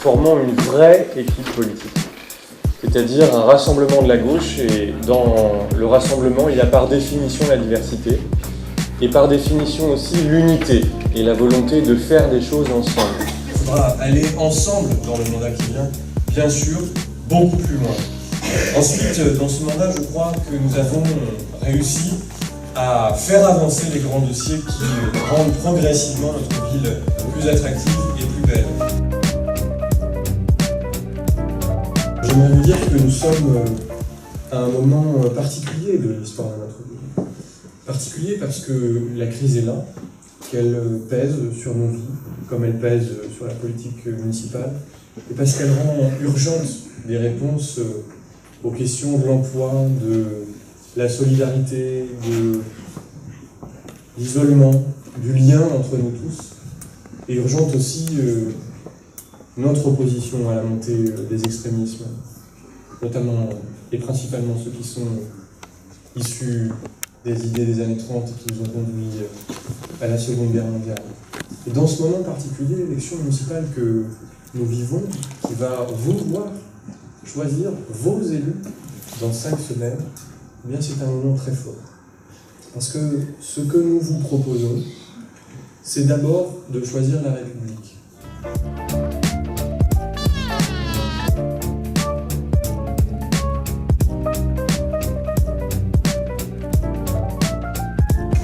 formant une vraie équipe politique, c'est-à-dire un rassemblement de la gauche, et dans le rassemblement, il y a par définition la diversité, et par définition aussi l'unité et la volonté de faire des choses ensemble. Il faudra aller ensemble dans le mandat qui vient, bien sûr, beaucoup plus loin. Ensuite, dans ce mandat, je crois que nous avons réussi à faire avancer les grands dossiers qui rendent progressivement notre ville plus attractive et plus belle. J'aimerais vous dire que nous sommes à un moment particulier de l'histoire de notre ville. Particulier parce que la crise est là, qu'elle pèse sur nos vies, comme elle pèse sur la politique municipale, et parce qu'elle rend urgente des réponses aux questions de l'emploi, de la solidarité, de l'isolement, du lien entre nous tous, et urgente aussi notre opposition à la montée des extrémismes, notamment et principalement ceux qui sont issus des idées des années 30 et qui nous ont conduits à la Seconde Guerre mondiale. Et dans ce moment particulier, l'élection municipale que nous vivons, qui va vous voir choisir vos élus dans 5 semaines, eh bien c'est un moment très fort. Parce que ce que nous vous proposons, c'est d'abord de choisir la République.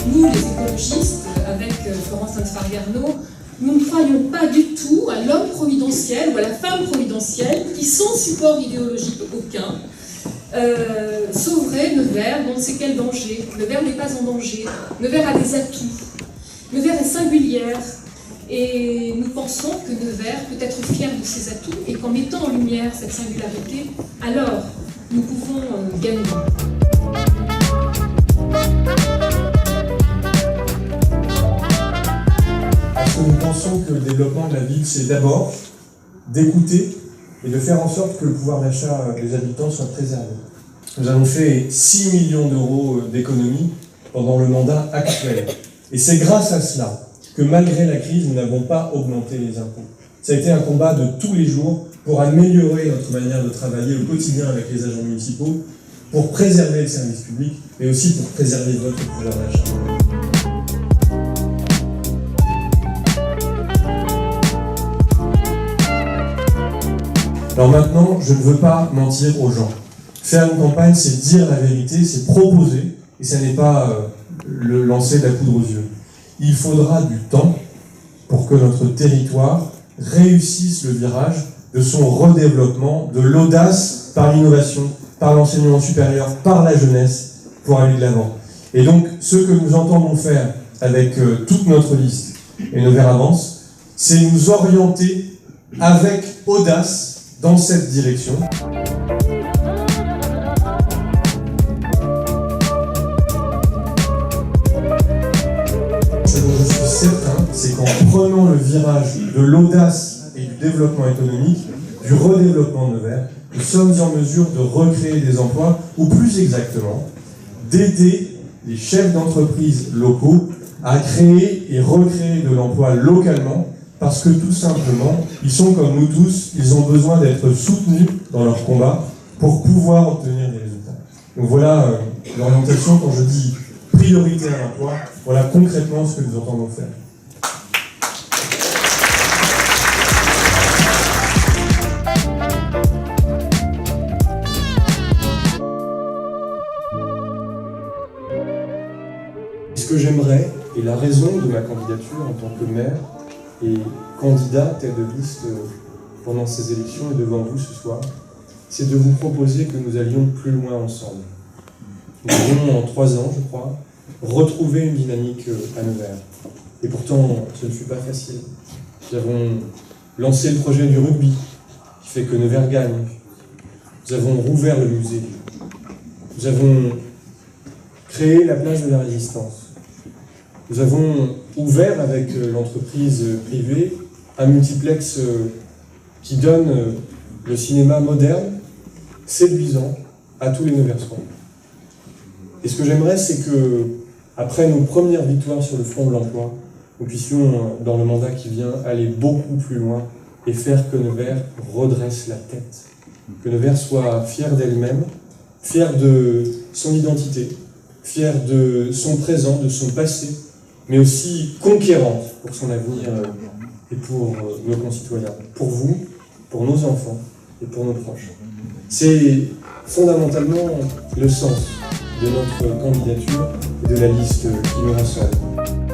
Nous, les écologistes, avec Florence Lanfranc-Garneau, nous ne croyons pas du tout à l'homme providentiel ou à la femme providentielle qui, sans support idéologique aucun, sauverait Nevers dans on ne sait quel danger. Nevers n'est pas en danger. Nevers a des atouts. Nevers est singulière. Et nous pensons que Nevers peut être fier de ses atouts et qu'en mettant en lumière cette singularité, alors nous pouvons gagner. Nous pensons que le développement de la ville, c'est d'abord d'écouter et de faire en sorte que le pouvoir d'achat des habitants soit préservé. Nous avons fait 6 millions d'euros d'économies pendant le mandat actuel. Et c'est grâce à cela que malgré la crise, nous n'avons pas augmenté les impôts. Ça a été un combat de tous les jours pour améliorer notre manière de travailler au quotidien avec les agents municipaux, pour préserver le service public, mais aussi pour préserver votre pouvoir d'achat. Alors maintenant, je ne veux pas mentir aux gens. Faire une campagne, c'est dire la vérité, c'est proposer, et ça n'est pas le lancer de la poudre aux yeux. Il faudra du temps pour que notre territoire réussisse le virage de son redéveloppement, de l'audace par l'innovation, par l'enseignement supérieur, par la jeunesse, pour aller de l'avant. Et donc, ce que nous entendons faire avec toute notre liste et Nevers Avance, c'est nous orienter avec audace dans cette direction. Ce dont je suis certain, c'est qu'en prenant le virage de l'audace et du développement économique, du redéveloppement de Nevers, nous sommes en mesure de recréer des emplois, ou plus exactement, d'aider les chefs d'entreprise locaux à créer et recréer de l'emploi localement, parce que tout simplement, ils sont comme nous tous, ils ont besoin d'être soutenus dans leur combat pour pouvoir obtenir des résultats. Donc voilà l'orientation quand je dis priorité à l'emploi, voilà concrètement ce que nous entendons faire. Ce que j'aimerais, et la raison de ma candidature en tant que maire, et candidat tête de liste pendant ces élections et devant vous ce soir, c'est de vous proposer que nous allions plus loin ensemble. Nous avons en 3 ans, je crois, retrouvé une dynamique à Nevers. Et pourtant, ce ne fut pas facile. Nous avons lancé le projet du rugby, qui fait que Nevers gagne. Nous avons rouvert le musée. Nous avons créé la place de la Résistance. Nous avons ouvert avec l'entreprise privée un multiplex qui donne le cinéma moderne, séduisant, à tous les Neversois. Et ce que j'aimerais, c'est que, après nos premières victoires sur le front de l'emploi, nous puissions, dans le mandat qui vient, aller beaucoup plus loin et faire que Nevers redresse la tête, que Nevers soit fière d'elle-même, fière de son identité, fière de son présent, de son passé, mais aussi conquérante pour son avenir et pour nos concitoyens, pour vous, pour nos enfants et pour nos proches. C'est fondamentalement le sens de notre candidature et de la liste qui nous rassemble.